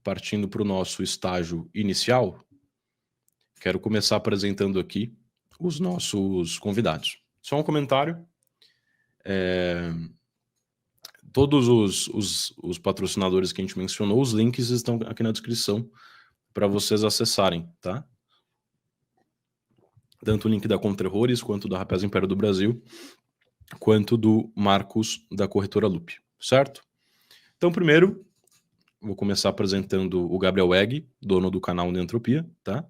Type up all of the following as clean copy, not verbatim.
partindo para o nosso estágio inicial, quero começar apresentando aqui os nossos convidados. Só um comentário. Todos os patrocinadores que a gente mencionou, os links estão aqui na descrição para vocês acessarem, tá? Tanto o link da Conterrores, quanto da Rapaz Império do Brasil, quanto do Marcos da Corretora Loop, certo? Então, primeiro, vou começar apresentando o Gabriel Egg, dono do canal Neantropia, tá?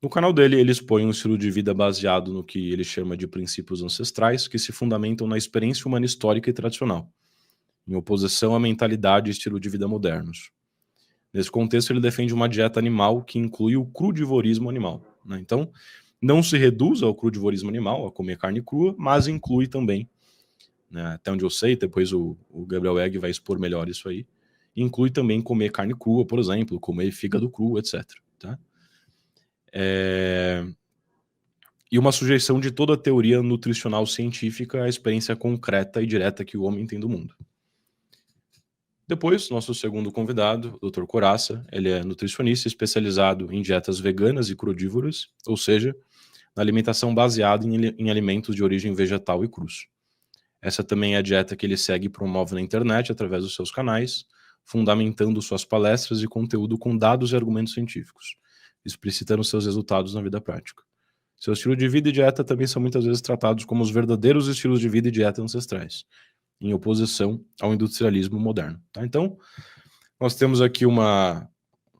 No canal dele, ele expõe um estilo de vida baseado no que ele chama de princípios ancestrais, que se fundamentam na experiência humana histórica e tradicional, em oposição à mentalidade e estilo de vida modernos. Nesse contexto, ele defende uma dieta animal que inclui o crudivorismo animal, né? Então, não se reduz ao crudivorismo animal, a comer carne crua, mas inclui também, né, até onde eu sei, depois o Gabriel Egg vai expor melhor isso aí, inclui também comer carne crua, por exemplo, comer fígado cru, etc. Tá? E uma sujeição de toda a teoria nutricional científica à experiência concreta e direta que o homem tem do mundo. Depois, nosso segundo convidado, o Dr. Coraça, ele é nutricionista especializado em dietas veganas e crudívoras, ou seja, na alimentação baseada em alimentos de origem vegetal e crus. Essa também é a dieta que ele segue e promove na internet através dos seus canais, fundamentando suas palestras e conteúdo com dados e argumentos científicos, explicitando seus resultados na vida prática. Seu estilo de vida e dieta também são muitas vezes tratados como os verdadeiros estilos de vida e dieta ancestrais, em oposição ao industrialismo moderno. Tá? Então, nós temos aqui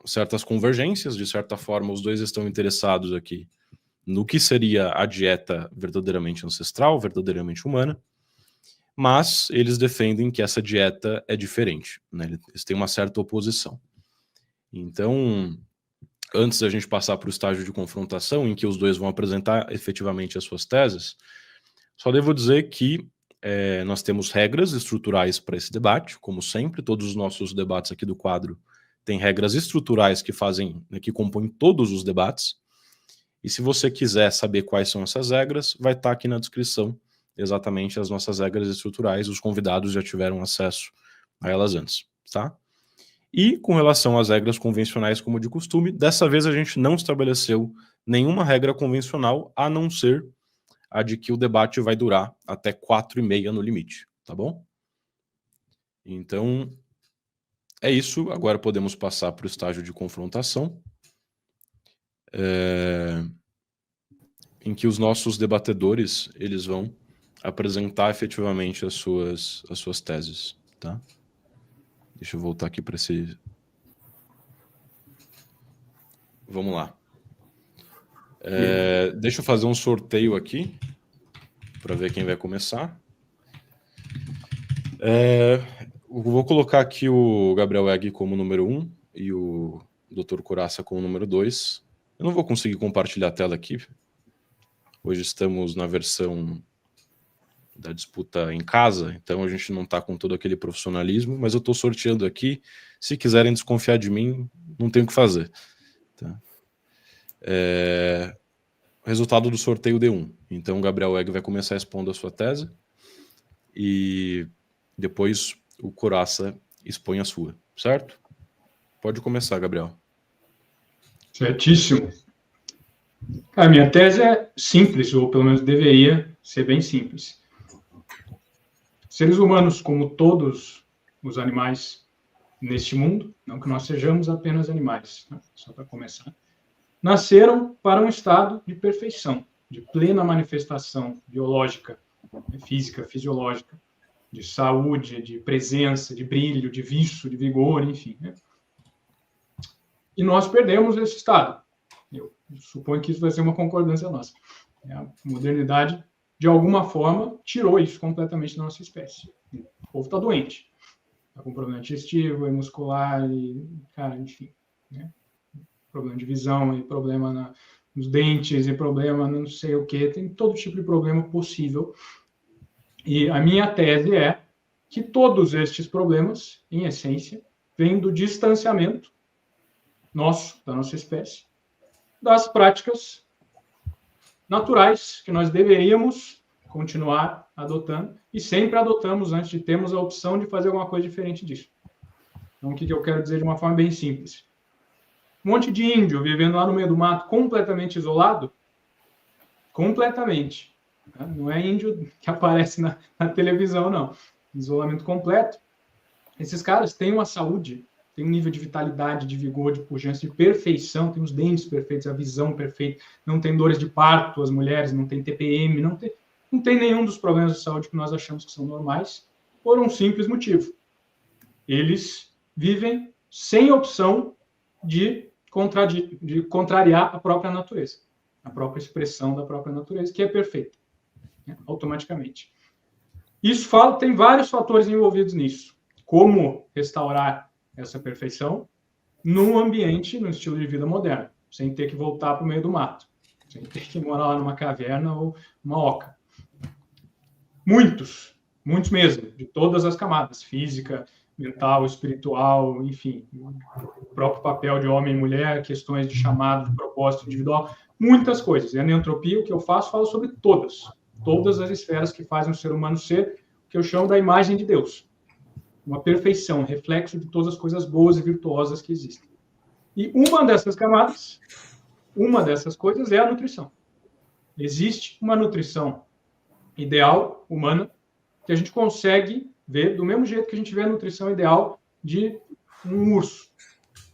certas convergências, de certa forma os dois estão interessados aqui no que seria a dieta verdadeiramente ancestral, verdadeiramente humana, mas eles defendem que essa dieta é diferente, né? Eles têm uma certa oposição. Então, antes da gente passar para o estágio de confrontação, em que os dois vão apresentar efetivamente as suas teses, só devo dizer que nós temos regras estruturais para esse debate, como sempre, todos os nossos debates aqui do quadro têm regras estruturais que que compõem todos os debates, e se você quiser saber quais são essas regras, vai estar aqui na descrição exatamente as nossas regras estruturais, os convidados já tiveram acesso a elas antes, tá? E com relação às regras convencionais, como de costume, dessa vez a gente não estabeleceu nenhuma regra convencional, a não ser a de que o debate vai durar até 4h30 no limite, tá bom? Então, é isso. Agora podemos passar para o estágio de confrontação, em que os nossos debatedores, eles vão apresentar efetivamente as suas teses, tá? Deixa eu voltar aqui para esse... Vamos lá. Deixa eu fazer um sorteio aqui para ver quem vai começar. Vou colocar aqui o Gabriel Egg como número 1 e o Dr. Coraça como número 2. Eu não vou conseguir compartilhar a tela aqui. Hoje estamos na versão da disputa em casa, então a gente não está com todo aquele profissionalismo, mas eu estou sorteando aqui. Se quiserem desconfiar de mim, não tem o que fazer. Tá? Resultado do sorteio D1. Então o Gabriel Egg vai começar expondo a sua tese e depois o Coraça expõe a sua, certo? Pode começar, Gabriel. Certíssimo. A minha tese é simples, ou pelo menos deveria ser bem simples. Seres humanos, como todos os animais neste mundo, não que nós sejamos apenas animais, né? Só para começar, nasceram para um estado de perfeição, de plena manifestação biológica, física, fisiológica, de saúde, de presença, de brilho, de vício, de vigor, enfim. Né? E nós perdemos esse estado. Eu suponho que isso vai ser uma concordância nossa. A modernidade, de alguma forma, tirou isso completamente da nossa espécie. O povo está doente. Está com problema digestivo, muscular, enfim. Né? Problema de visão, e problema nos dentes, e problema não sei o quê. Tem todo tipo de problema possível. E a minha tese é que todos estes problemas, em essência, vêm do distanciamento nosso, da nossa espécie, das práticas naturais que nós deveríamos continuar adotando e sempre adotamos antes de termos a opção de fazer alguma coisa diferente disso. Então, o que eu quero dizer de uma forma bem simples? Um monte de índio vivendo lá no meio do mato, completamente isolado, completamente. Não é índio que aparece na televisão, não. Isolamento completo. Esses caras têm uma saúde, têm um nível de vitalidade, de vigor, de pujança, de perfeição, têm os dentes perfeitos, a visão perfeita, não tem dores de parto, as mulheres, não tem TPM, não tem nenhum dos problemas de saúde que nós achamos que são normais, por um simples motivo. Eles vivem sem opção de contrariar a própria natureza, a própria expressão da própria natureza, que é perfeita, né, automaticamente. Isso tem vários fatores envolvidos nisso. Como restaurar essa perfeição num ambiente, no estilo de vida moderno, sem ter que voltar para o meio do mato, sem ter que morar lá numa caverna ou uma oca. Muitos mesmo, de todas as camadas, física, mental, espiritual, enfim, o próprio papel de homem e mulher, questões de chamado, de propósito individual, muitas coisas. E a neantropia, o que eu faço, falo sobre todas as esferas que fazem o ser humano ser o que eu chamo da imagem de Deus. Uma perfeição, reflexo de todas as coisas boas e virtuosas que existem. E uma dessas camadas, uma dessas coisas é a nutrição. Existe uma nutrição ideal, humana, que a gente consegue ver do mesmo jeito que a gente vê a nutrição ideal de um urso,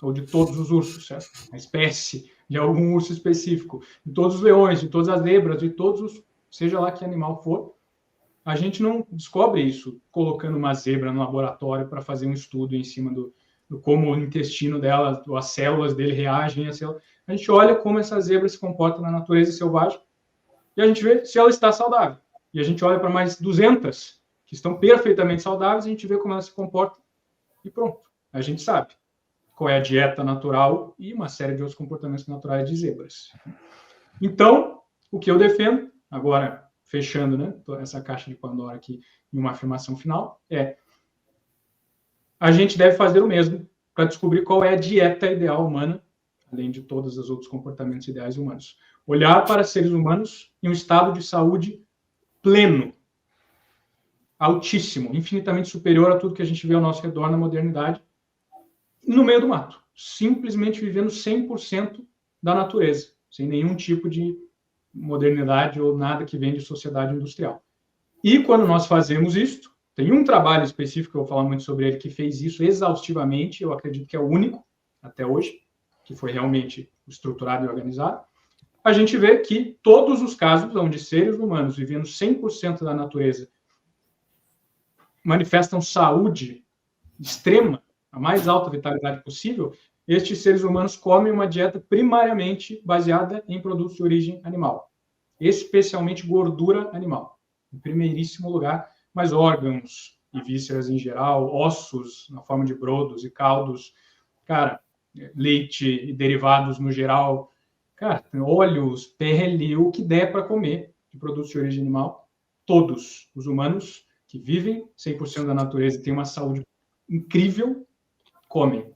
ou de todos os ursos, certo? A espécie de algum urso específico, de todos os leões, de todas as zebras, de todos os, seja lá que animal for. A gente não descobre isso colocando uma zebra no laboratório para fazer um estudo em cima do como o intestino dela, as células dele reagem. A gente olha como essa zebra se comporta na natureza selvagem e a gente vê se ela está saudável. E a gente olha para mais 200 que estão perfeitamente saudáveis, a gente vê como ela se comporta e pronto. A gente sabe qual é a dieta natural e uma série de outros comportamentos naturais de zebras. Então, o que eu defendo, agora fechando, né, essa caixa de Pandora aqui em uma afirmação final, a gente deve fazer o mesmo para descobrir qual é a dieta ideal humana, além de todos os outros comportamentos ideais humanos. Olhar para seres humanos em um estado de saúde pleno, altíssimo, infinitamente superior a tudo que a gente vê ao nosso redor na modernidade, no meio do mato, simplesmente vivendo 100% da natureza, sem nenhum tipo de modernidade ou nada que vem de sociedade industrial. E quando nós fazemos isso, tem um trabalho específico, eu vou falar muito sobre ele, que fez isso exaustivamente, eu acredito que é o único, até hoje, que foi realmente estruturado e organizado. A gente vê que todos os casos onde seres humanos vivendo 100% da natureza manifestam saúde extrema, a mais alta vitalidade possível, estes seres humanos comem uma dieta primariamente baseada em produtos de origem animal, especialmente gordura animal, em primeiríssimo lugar, mas órgãos e vísceras em geral, ossos na forma de brodos e caldos, cara, leite e derivados no geral, cara, óleos, pele, o que der para comer de produtos de origem animal, todos os humanos que vivem 100% da natureza e têm uma saúde incrível, comem.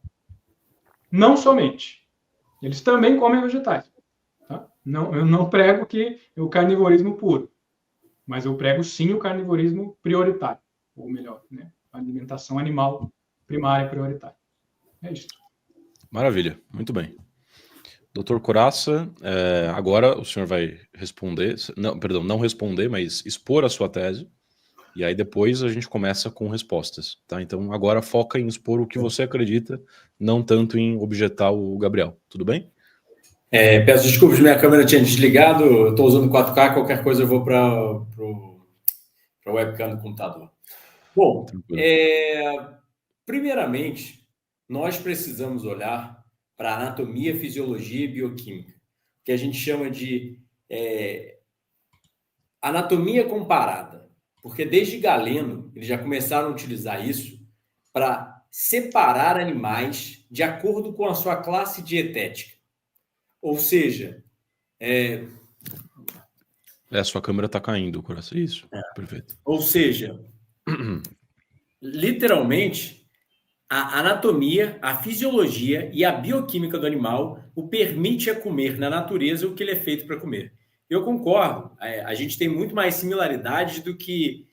Não somente. Eles também comem vegetais. Tá? Não, eu não prego que é o carnivorismo puro, mas eu prego sim o carnivorismo prioritário, ou melhor, né? A alimentação animal primária prioritária. É isso. Maravilha, muito bem. Doutor Coraça, agora o senhor vai responder, não responder, mas expor a sua tese, e aí depois a gente começa com respostas, tá? Então agora foca em expor o que você acredita, não tanto em objetar o Gabriel, tudo bem? Peço desculpas, minha câmera tinha desligado, eu estou usando 4K, qualquer coisa eu vou para a webcam do computador. Bom, primeiramente, nós precisamos olhar para a anatomia, fisiologia e bioquímica, que a gente chama de anatomia comparada, porque desde Galeno eles já começaram a utilizar isso para separar animais de acordo com a sua classe dietética. Ou seja, sua câmera está caindo, Coração. Isso, perfeito. Ou seja, literalmente, a anatomia, a fisiologia e a bioquímica do animal o permite a comer na natureza o que ele é feito para comer. Eu concordo, a gente tem muito mais similaridades do que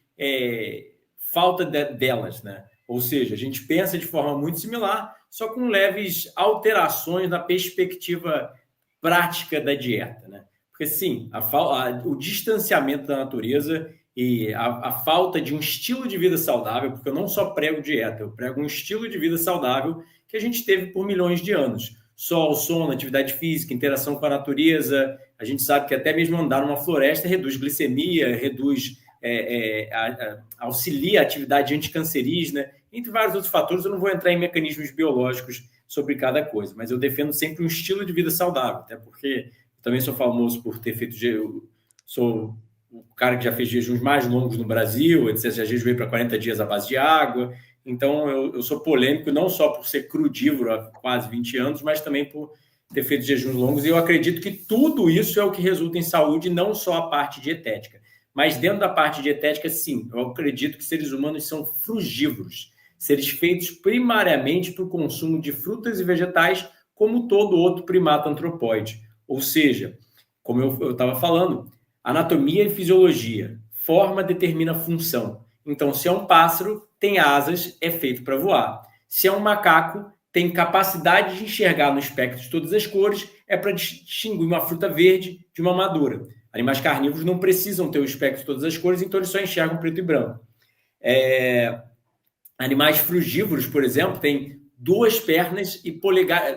falta delas, né? Ou seja, a gente pensa de forma muito similar, só com leves alterações na perspectiva prática da dieta, né? Porque, sim, o distanciamento da natureza e a falta de um estilo de vida saudável, porque eu não só prego dieta, eu prego um estilo de vida saudável que a gente teve por milhões de anos. Sol, sono, atividade física, interação com a natureza. A gente sabe que até mesmo andar numa floresta reduz glicemia, auxilia a atividade anticancerígena, entre vários outros fatores. Eu não vou entrar em mecanismos biológicos sobre cada coisa, mas eu defendo sempre um estilo de vida saudável, até porque também sou famoso por ter feito... Sou o cara que já fez jejuns mais longos no Brasil, etc. Já jejuei para 40 dias à base de água. Então, eu sou polêmico não só por ser crudívoro há quase 20 anos, mas também por ter feito jejuns longos. E eu acredito que tudo isso é o que resulta em saúde, não só a parte dietética. Mas dentro da parte dietética, sim, eu acredito que seres humanos são frugívoros, seres feitos primariamente para o consumo de frutas e vegetais, como todo outro primata antropóide. Ou seja, como eu estava falando, anatomia e fisiologia, forma determina função. Então, se é um pássaro, tem asas, é feito para voar. Se é um macaco, tem capacidade de enxergar no espectro de todas as cores, é para distinguir uma fruta verde de uma madura. Animais carnívoros não precisam ter o espectro de todas as cores, então eles só enxergam preto e branco. Animais frugívoros, por exemplo, têm 2 pernas e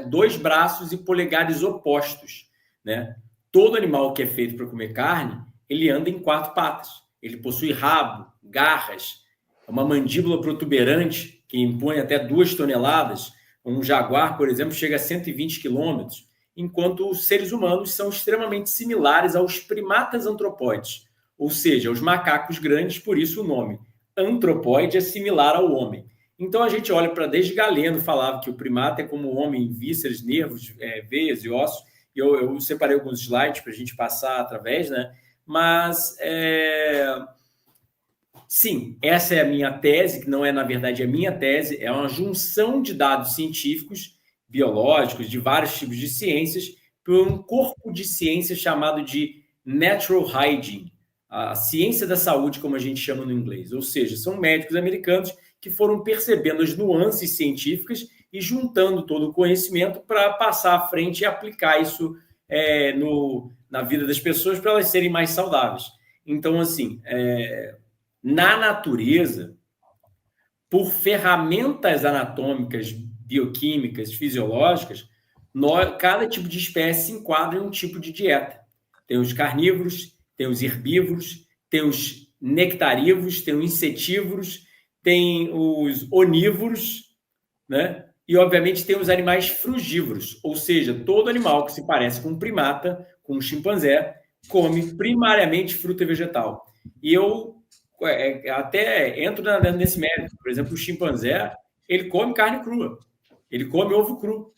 2 braços e polegares opostos, né? Todo animal que é feito para comer carne, ele anda em 4 patas. Ele possui rabo, garras, uma mandíbula protuberante que impõe até 2 toneladas. Um jaguar, por exemplo, chega a 120 quilômetros, enquanto os seres humanos são extremamente similares aos primatas antropóides, ou seja, aos macacos grandes, por isso o nome. Antropóide é similar ao homem. Então a gente olha para, desde Galeno falava que o primata é como o homem, vísceras, nervos, veias e ossos. Eu separei alguns slides para a gente passar através, né? Mas, sim, essa é a minha tese, que não é, na verdade, a minha tese, é uma junção de dados científicos, biológicos, de vários tipos de ciências, por um corpo de ciências chamado de Natural Hygiene, a ciência da saúde, como a gente chama no inglês. Ou seja, são médicos americanos que foram percebendo as nuances científicas e juntando todo o conhecimento para passar à frente e aplicar isso na vida das pessoas para elas serem mais saudáveis. Então, assim, na natureza, por ferramentas anatômicas, bioquímicas, fisiológicas, cada tipo de espécie se enquadra em um tipo de dieta. Tem os carnívoros, tem os herbívoros, tem os nectarívoros, tem os insetívoros, tem os onívoros, né? E, obviamente, tem os animais frugívoros, ou seja, todo animal que se parece com um primata, com um chimpanzé, come primariamente fruta e vegetal. E eu até entro nesse mérito. Por exemplo, o chimpanzé, ele come carne crua, ele come ovo cru,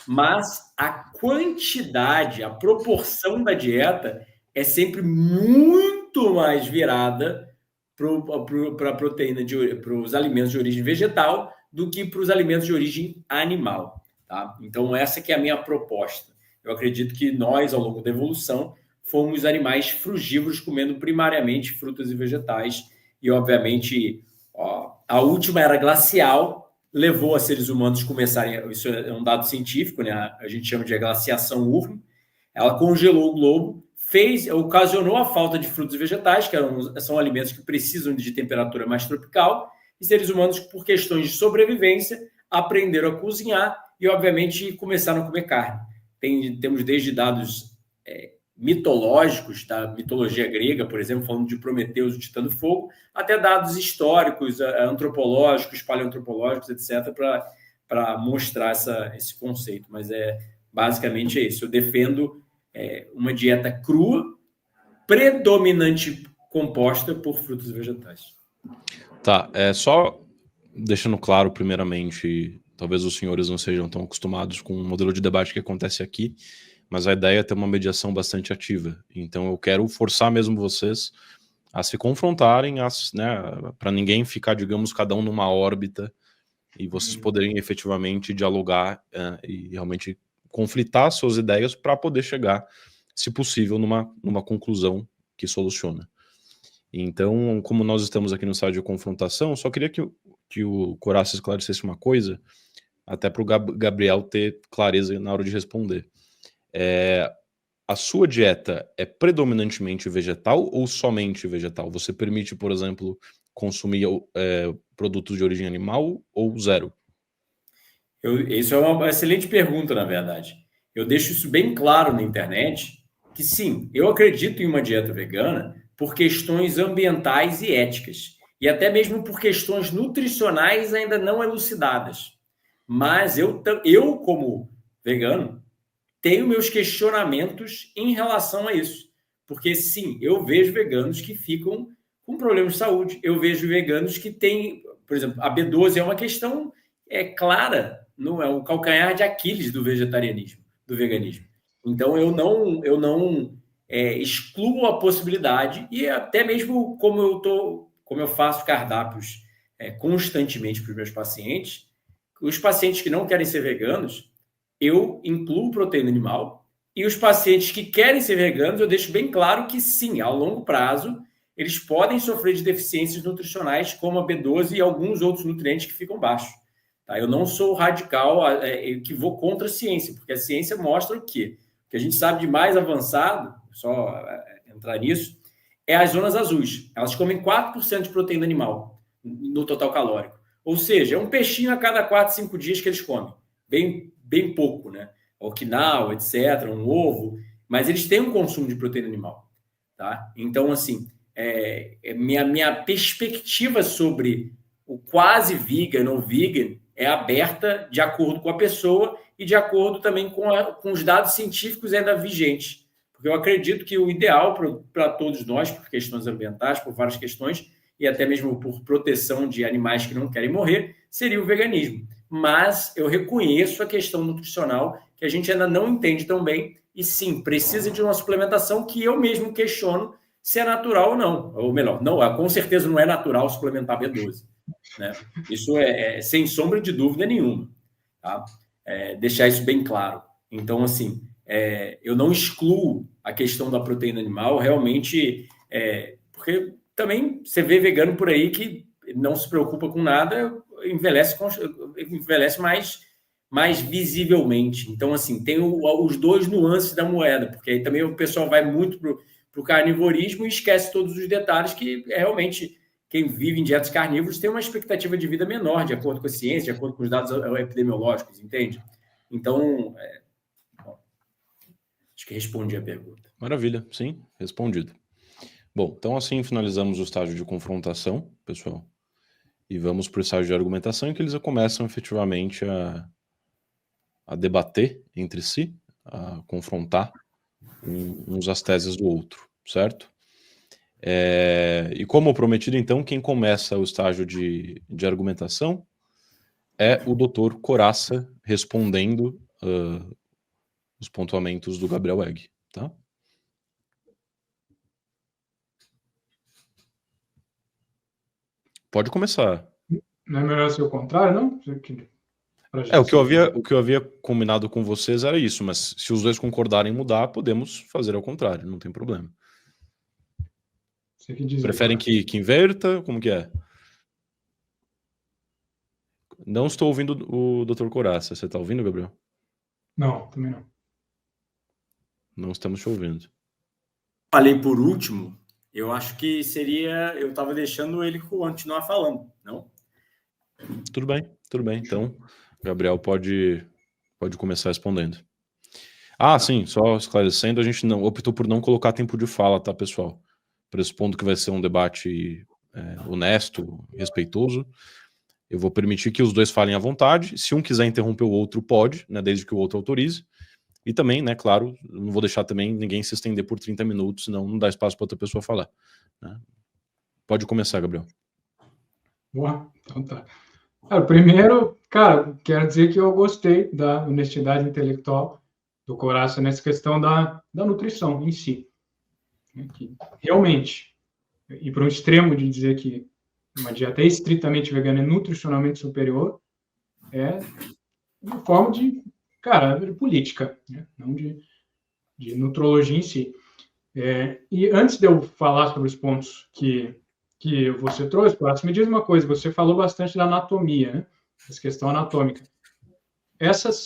mas a quantidade, a proporção da dieta é sempre muito mais virada para a proteína, para os alimentos de origem vegetal, do que para os alimentos de origem animal. Tá? Então, essa que é a minha proposta. Eu acredito que nós, ao longo da evolução, fomos animais frugívoros, comendo primariamente frutas e vegetais. E, obviamente, a última era glacial levou a seres humanos começarem... Isso é um dado científico, né? A gente chama de glaciação Urno. Ela congelou o globo, ocasionou a falta de frutos e vegetais, que são alimentos que precisam de temperatura mais tropical, e seres humanos, por questões de sobrevivência, aprenderam a cozinhar e, obviamente, começaram a comer carne. Temos desde dados mitológicos, da mitologia grega, por exemplo, falando de Prometeus, o Titã do Fogo, até dados históricos, antropológicos, paleoantropológicos, etc., para mostrar esse conceito. Mas basicamente é isso. Eu defendo uma dieta crua, predominante composta por frutas e vegetais. Tá, só deixando claro, primeiramente, talvez os senhores não sejam tão acostumados com o modelo de debate que acontece aqui, mas a ideia é ter uma mediação bastante ativa. Então eu quero forçar mesmo vocês a se confrontarem, né, para ninguém ficar, digamos, cada um numa órbita, e vocês poderem efetivamente dialogar e realmente conflitar suas ideias para poder chegar, se possível, numa conclusão que soluciona. Então, como nós estamos aqui no estágio de confrontação, só queria que que o Coraça esclarecesse uma coisa, até para o Gabriel ter clareza na hora de responder. A sua dieta é predominantemente vegetal ou somente vegetal? Você permite, por exemplo, consumir produtos de origem animal ou zero? Isso é uma excelente pergunta, na verdade. Eu deixo isso bem claro na internet, que sim, eu acredito em uma dieta vegana por questões ambientais e éticas, e até mesmo por questões nutricionais ainda não elucidadas. Mas eu como vegano, tenho meus questionamentos em relação a isso. Porque, sim, eu vejo veganos que ficam com problemas de saúde. Eu vejo veganos que têm, por exemplo, a B12 é uma questão clara, não é o calcanhar de Aquiles do vegetarianismo, do veganismo. Então, eu não excluo a possibilidade, e até mesmo como eu faço cardápios constantemente para os meus pacientes, os pacientes que não querem ser veganos, eu incluo proteína animal, e os pacientes que querem ser veganos, eu deixo bem claro que sim, ao longo prazo, eles podem sofrer de deficiências nutricionais, como a B12 e alguns outros nutrientes que ficam baixos. Tá? Eu não sou radical que vou contra a ciência, porque a ciência mostra o quê? O que a gente sabe de mais avançado, só entrar nisso, é as zonas azuis. Elas comem 4% de proteína animal no total calórico. Ou seja, é um peixinho a cada 4, 5 dias que eles comem. Bem pouco, né? O quinal, etc., um ovo, mas eles têm um consumo de proteína animal, tá? Então, assim, minha perspectiva sobre o quase vegan ou vegan é aberta de acordo com a pessoa e de acordo também com os dados científicos ainda vigentes, porque eu acredito que o ideal para todos nós, por questões ambientais, por várias questões, e até mesmo por proteção de animais que não querem morrer, seria o veganismo. Mas eu reconheço a questão nutricional, que a gente ainda não entende tão bem, e sim, precisa de uma suplementação que eu mesmo questiono se é natural ou não. Ou melhor, não, com certeza não é natural suplementar B12. Né? Isso é sem sombra de dúvida nenhuma. Tá? Deixar isso bem claro. Então, assim, eu não excluo a questão da proteína animal, realmente, porque também você vê vegano por aí que não se preocupa com nada, envelhece mais visivelmente. Então, assim, tem os dois nuances da moeda, porque aí também o pessoal vai muito para o carnivorismo e esquece todos os detalhes que realmente quem vive em dietas carnívoras tem uma expectativa de vida menor, de acordo com a ciência, de acordo com os dados epidemiológicos, entende? Então, acho que respondi a pergunta. Maravilha, sim, respondido. Bom, então assim finalizamos o estágio de confrontação, pessoal. E vamos para o estágio de argumentação, em que eles começam efetivamente a debater entre si, a confrontar uns as teses do outro, certo? E como prometido, então, quem começa o estágio de argumentação é o Dr. Coraça, respondendo os pontuamentos do Gabriel Egg, tá? Pode começar. Não é melhor ser o contrário, não? O que eu havia combinado com vocês era isso, mas se os dois concordarem em mudar, podemos fazer ao contrário, não tem problema. Você que diz. Preferem que inverta? Como que é? Não estou ouvindo o Dr. Coraça. Você está ouvindo, Gabriel? Não, também não. Não estamos te ouvindo. Falei por último, eu acho que seria... Eu estava deixando ele continuar falando, não? Tudo bem. Então, Gabriel pode começar respondendo. Sim, só esclarecendo, a gente não optou por não colocar tempo de fala, tá, pessoal? Pressupondo que vai ser um debate honesto, respeitoso. Eu vou permitir que os dois falem à vontade. Se um quiser interromper o outro, pode, né, desde que o outro autorize. E também, né, claro, não vou deixar também ninguém se estender por 30 minutos, senão não dá espaço para outra pessoa falar. Né? Pode começar, Gabriel. Boa, então tá. Primeiro, cara, quero dizer que eu gostei da honestidade intelectual do Coraça nessa questão da nutrição em si. Que realmente, e para um extremo de dizer que uma dieta estritamente vegana é nutricionalmente superior, é uma forma de política, né? Não de nutrologia em si. E antes de eu falar sobre os pontos que que você trouxe, Coração, me diz uma coisa, você falou bastante da anatomia, né? Essa questão anatômica.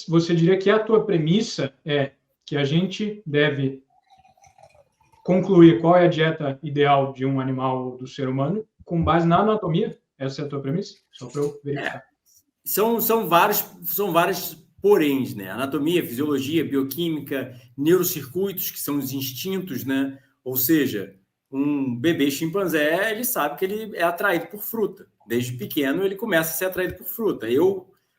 Você diria que a tua premissa é que a gente deve concluir qual é a dieta ideal de um animal ou do ser humano com base na anatomia? Essa é a tua premissa? Só para eu verificar. São vários poréns, né? Anatomia, fisiologia, bioquímica, neurocircuitos, que são os instintos, né? Ou seja, um bebê chimpanzé, ele sabe que ele é atraído por fruta. Desde pequeno, ele começa a ser atraído por fruta.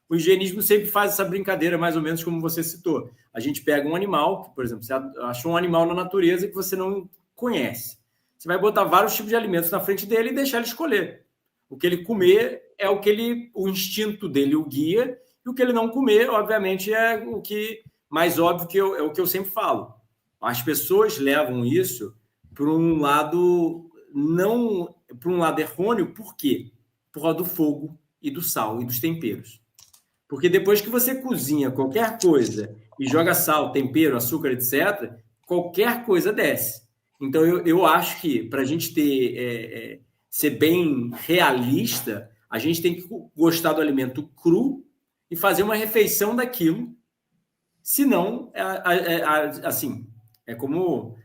O higienismo sempre faz essa brincadeira, mais ou menos como você citou. A gente pega um animal, que, por exemplo, você achou um animal na natureza que você não conhece. Você vai botar vários tipos de alimentos na frente dele e deixar ele escolher. O que ele comer é o instinto dele o guia, e o que ele não comer, obviamente, é o que mais óbvio é o que eu sempre falo. As pessoas levam isso para um lado errôneo, por quê? Por causa do fogo e do sal e dos temperos. Porque depois que você cozinha qualquer coisa e joga sal, tempero, açúcar, etc., qualquer coisa desce. Então, eu acho que para a gente ser bem realista, a gente tem que gostar do alimento cru e fazer uma refeição daquilo. Senão, assim, é como...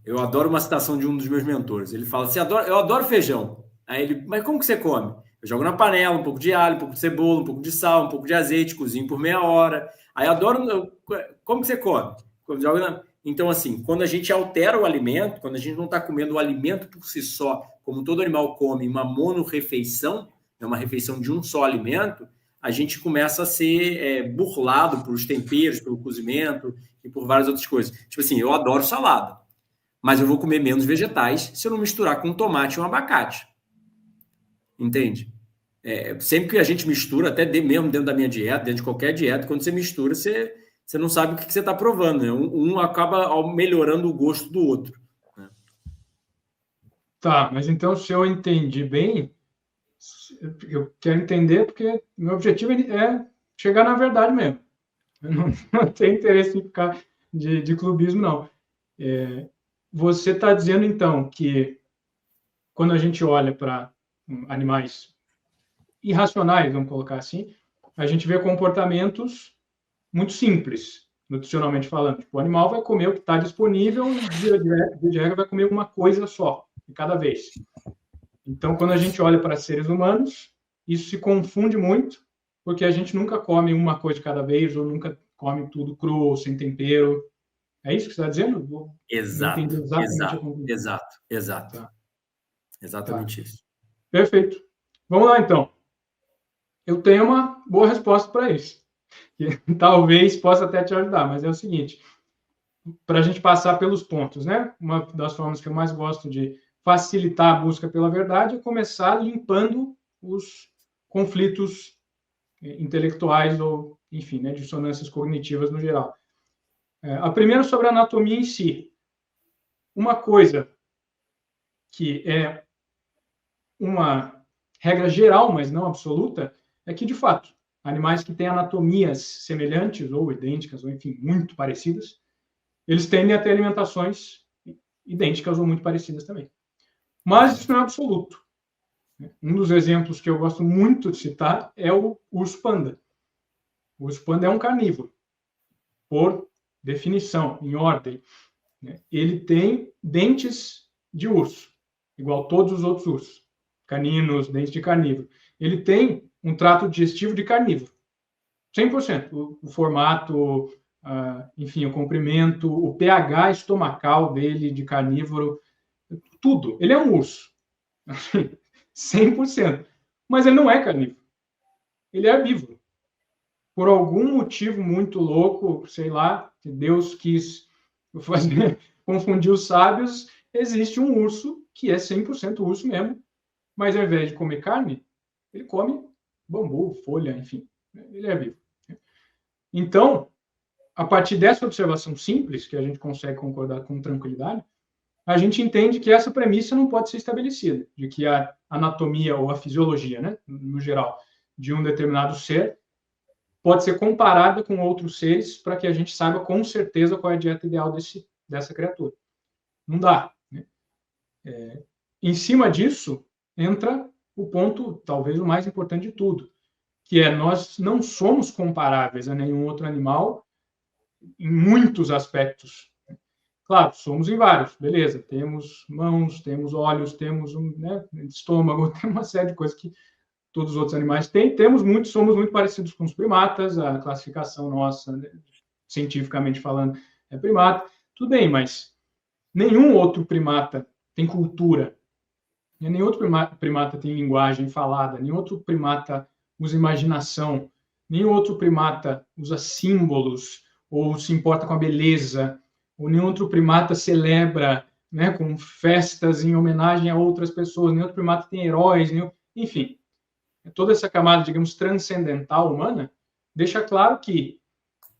Eu adoro uma citação de um dos meus mentores. Ele fala assim, eu adoro feijão. Aí ele, mas como que você come? Eu jogo na panela, um pouco de alho, um pouco de cebola, um pouco de sal, um pouco de azeite, cozinho por meia hora. Aí eu adoro... Como que você come? Então, assim, quando a gente altera o alimento, quando a gente não está comendo o alimento por si só, como todo animal come, uma monorrefeição, uma refeição de um só alimento, a gente começa a ser burlado pelos temperos, pelo cozimento e por várias outras coisas. Tipo assim, eu adoro salada, mas eu vou comer menos vegetais se eu não misturar com tomate e um abacate. Entende? Sempre que a gente mistura, até mesmo dentro da minha dieta, dentro de qualquer dieta, quando você mistura, você não sabe o que você está provando, né? Um acaba melhorando o gosto do outro. Né? Tá, mas então, se eu entendi bem, eu quero entender porque meu objetivo é chegar na verdade mesmo. Eu não tenho interesse em ficar de clubismo, não. Você está dizendo, então, que quando a gente olha para animais irracionais, vamos colocar assim, a gente vê comportamentos muito simples, nutricionalmente falando. Tipo, o animal vai comer o que está disponível e, via de regra, vai comer uma coisa só, de cada vez. Então, quando a gente olha para seres humanos, isso se confunde muito, porque a gente nunca come uma coisa de cada vez, ou nunca come tudo cru ou sem tempero. É isso que você está dizendo? Exato, Tá. Exatamente isso. Perfeito. Vamos lá, então. Eu tenho uma boa resposta para isso. Que talvez possa até te ajudar, mas é o seguinte, para a gente passar pelos pontos, né? Uma das formas que eu mais gosto de facilitar a busca pela verdade é começar limpando os conflitos intelectuais ou, enfim, né, dissonâncias cognitivas no geral. A primeira sobre a anatomia em si. Uma coisa que é uma regra geral, mas não absoluta, é que, de fato, animais que têm anatomias semelhantes ou idênticas, ou, enfim, muito parecidas, eles tendem a ter alimentações idênticas ou muito parecidas também. Mas isso não é absoluto. Um dos exemplos que eu gosto muito de citar é o urso panda. O urso panda é um carnívoro, por definição, em ordem. Ele tem dentes de urso, igual todos os outros ursos. Caninos, dentes de carnívoro. Ele tem um trato digestivo de carnívoro. 100%. O formato, enfim, o comprimento, o pH estomacal dele de carnívoro, tudo. Ele é um urso. 100%. Mas ele não é carnívoro. Ele é herbívoro. Por algum motivo muito louco, sei lá, que Deus quis confundir os sábios, existe um urso que é 100% urso mesmo, mas ao invés de comer carne, ele come bambu, folha, enfim. Ele é herbívoro. Então, a partir dessa observação simples, que a gente consegue concordar com tranquilidade, a gente entende que essa premissa não pode ser estabelecida, de que a anatomia ou a fisiologia, né, no geral, de um determinado ser pode ser comparada com outros seres para que a gente saiba com certeza qual é a dieta ideal dessa criatura. Não dá. Né? em cima disso, entra o ponto, talvez o mais importante de tudo, que é nós não somos comparáveis a nenhum outro animal em muitos aspectos. Claro, somos em vários, beleza. Temos mãos, temos olhos, temos estômago, tem uma série de coisas que todos os outros animais têm. Somos muito parecidos com os primatas, a classificação nossa, cientificamente falando, é primata. Tudo bem, mas nenhum outro primata tem cultura, nenhum outro primata tem linguagem falada, nenhum outro primata usa imaginação, nenhum outro primata usa símbolos ou se importa com a beleza, ou nenhum outro primata celebra, né, com festas em homenagem a outras pessoas, nenhum outro primata tem heróis, enfim. Toda essa camada, digamos, transcendental humana deixa claro que,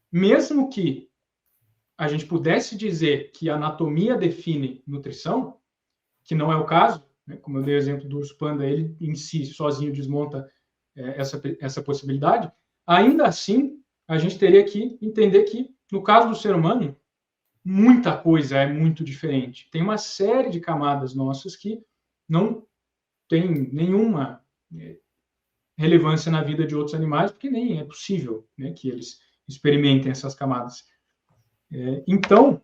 mesmo que a gente pudesse dizer que a anatomia define nutrição, que não é o caso, né? Como eu dei o exemplo do urso panda, ele em si, sozinho, desmonta essa possibilidade, ainda assim, a gente teria que entender que, no caso do ser humano, muita coisa é muito diferente. Tem uma série de camadas nossas que não tem nenhuma relevância na vida de outros animais, porque nem é possível, né, que eles experimentem essas camadas. Então,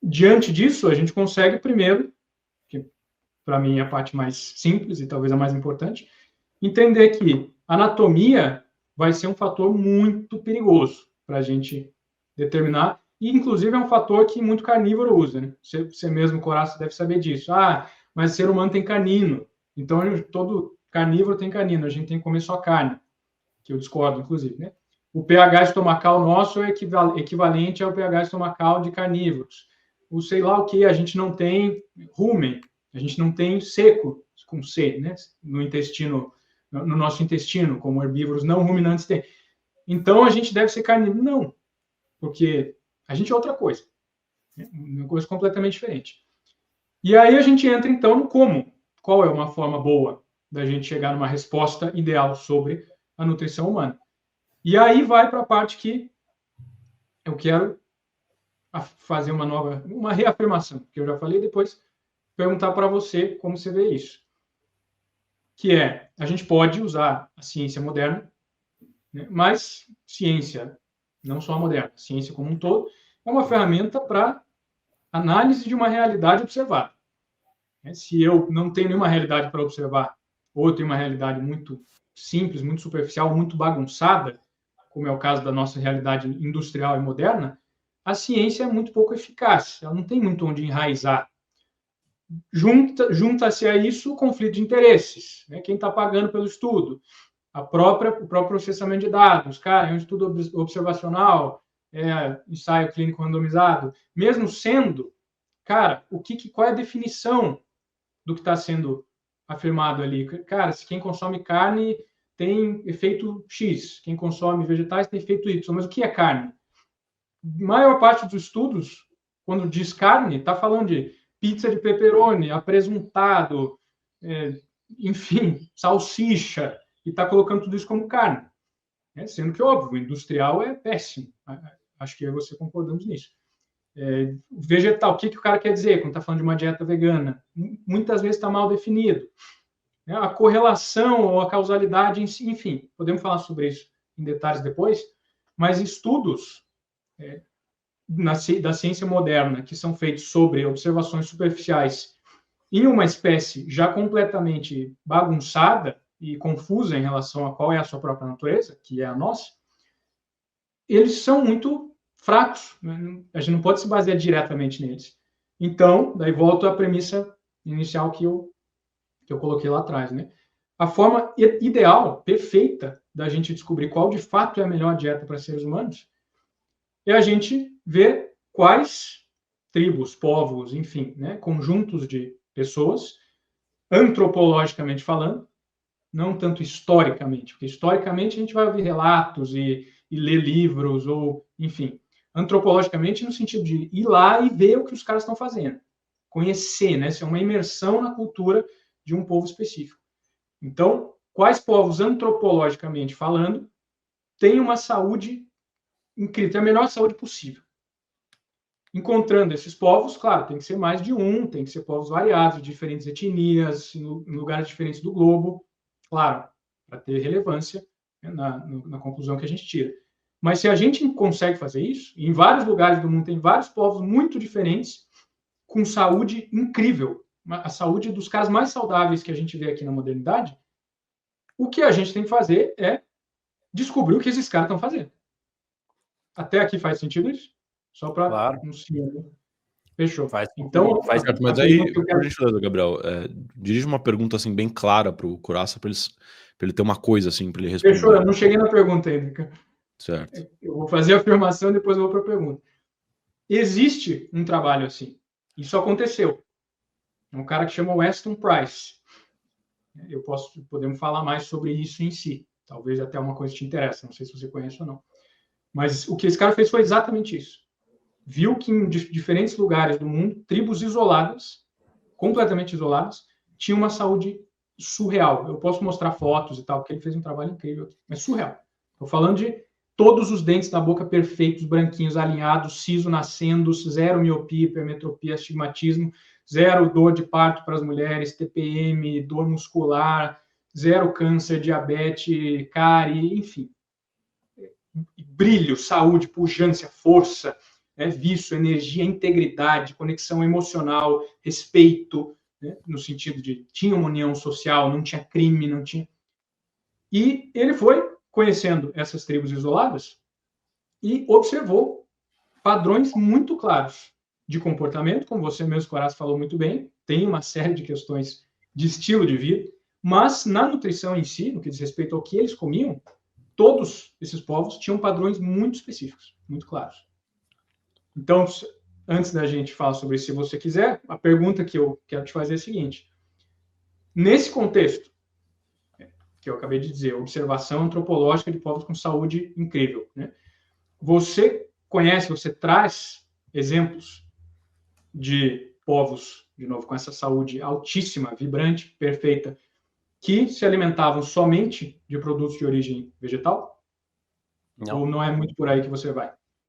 diante disso, a gente consegue primeiro, que para mim é a parte mais simples e talvez a mais importante, entender que a anatomia vai ser um fator muito perigoso para a gente determinar, e inclusive é um fator que muito carnívoro usa, né? Você mesmo, Coraça, deve saber disso. Mas o ser humano tem canino, então todo carnívoro tem canino, a gente tem que comer só carne, que eu discordo, inclusive, né? O pH estomacal nosso é equivalente ao pH estomacal de carnívoros. O sei lá o que, a gente não tem rumen, a gente não tem seco, com C, né? No intestino, no nosso intestino, como herbívoros não ruminantes têm. Então, a gente deve ser carnívoro? Não, porque a gente é outra coisa. Uma coisa completamente diferente. E aí a gente entra, então, no como. Qual é uma forma boa da gente chegar numa resposta ideal sobre a nutrição humana? E aí vai para a parte que eu quero fazer uma reafirmação, que eu já falei, depois perguntar para você como você vê isso. Que é, a gente pode usar a ciência moderna, né, mas ciência, não só a moderna, ciência como um todo, é uma ferramenta para análise de uma realidade observada. Se eu não tenho nenhuma realidade para observar, ou eu tenho uma realidade muito simples, muito superficial, muito bagunçada, como é o caso da nossa realidade industrial e moderna, a ciência é muito pouco eficaz, ela não tem muito onde enraizar. Junta-se a isso o conflito de interesses, né? Quem está pagando pelo estudo, o próprio processamento de dados, cara, é um estudo observacional, ensaio clínico randomizado, mesmo sendo, cara, qual é a definição do que está sendo afirmado ali? Cara, se quem consome carne tem efeito X, quem consome vegetais tem efeito Y, mas o que é carne? A maior parte dos estudos, quando diz carne, está falando de pizza de pepperoni, apresuntado, enfim, salsicha, e está colocando tudo isso como carne. Sendo que, óbvio, o industrial é péssimo. Acho que você concordamos nisso. Vegetal, o que o cara quer dizer quando está falando de uma dieta vegana? Muitas vezes está mal definido. A correlação ou a causalidade, enfim, podemos falar sobre isso em detalhes depois, mas estudos da ciência moderna que são feitos sobre observações superficiais em uma espécie já completamente bagunçada e confusa em relação a qual é a sua própria natureza, que é a nossa, eles são muito fracos, né? A gente não pode se basear diretamente neles. Então, daí volto à premissa inicial que eu coloquei lá atrás, né? A forma ideal, perfeita, da gente descobrir qual de fato é a melhor dieta para seres humanos é a gente ver quais tribos, povos, enfim, né, conjuntos de pessoas, antropologicamente falando, não tanto historicamente, porque historicamente a gente vai ouvir relatos e ler livros, ou, enfim, antropologicamente no sentido de ir lá e ver o que os caras estão fazendo, conhecer, né, ser uma imersão na cultura de um povo específico. Então, quais povos, antropologicamente falando, têm uma saúde incrível, tem a melhor saúde possível? encontrando esses povos, claro, tem que ser mais de um, tem que ser povos variados, de diferentes etnias, em lugares diferentes do globo, claro, para ter relevância, né, na conclusão que a gente tira. Mas se a gente consegue fazer isso, em vários lugares do mundo tem vários povos muito diferentes, com saúde incrível, a saúde dos caras mais saudáveis que a gente vê aqui na modernidade, o que a gente tem que fazer é descobrir o que esses caras estão fazendo. Até aqui faz sentido isso? Só para Claro. um senhor. Fechou. Então, faz certo, mas aí, por gentileza, Gabriel, dirige uma pergunta assim bem clara para o Coraça, para ele ter uma coisa assim para ele responder. Fechou, eu não cheguei na pergunta ainda, cara. Certo. Eu vou fazer a afirmação e depois eu vou para a pergunta. Existe um trabalho assim. Isso aconteceu. É um cara que chama Weston Price. Podemos falar mais sobre isso em si. Talvez até uma coisa te interessa. Não sei se você conhece ou não. Mas o que esse cara fez foi exatamente isso. Viu que em diferentes lugares do mundo, tribos isoladas, completamente isoladas, tinham uma saúde surreal. Eu posso mostrar fotos e tal, porque ele fez um trabalho incrível, mas surreal. Estou falando de todos os dentes da boca perfeitos, branquinhos, alinhados, siso nascendo, zero miopia, hipermetropia, astigmatismo, zero dor de parto para as mulheres, TPM, dor muscular, zero câncer, diabetes, cárie, enfim. Brilho, saúde, pujança, força, vício, energia, integridade, conexão emocional, respeito, né? No sentido de tinha uma união social, não tinha crime, não tinha... E ele foi conhecendo essas tribos isoladas e observou padrões muito claros de comportamento, como você mesmo, Coraça, falou muito bem, tem uma série de questões de estilo de vida, mas na nutrição em si, no que diz respeito ao que eles comiam, todos esses povos tinham padrões muito específicos, muito claros. Então, antes da gente falar sobre isso, se você quiser, a pergunta que eu quero te fazer é a seguinte. Nesse contexto, que eu acabei de dizer, observação antropológica de povos com saúde incrível, né? Você conhece, você traz exemplos de povos, de novo, com essa saúde altíssima, vibrante, perfeita, que se alimentavam somente de produtos de origem vegetal? Não. Ou não é muito por aí que você vai?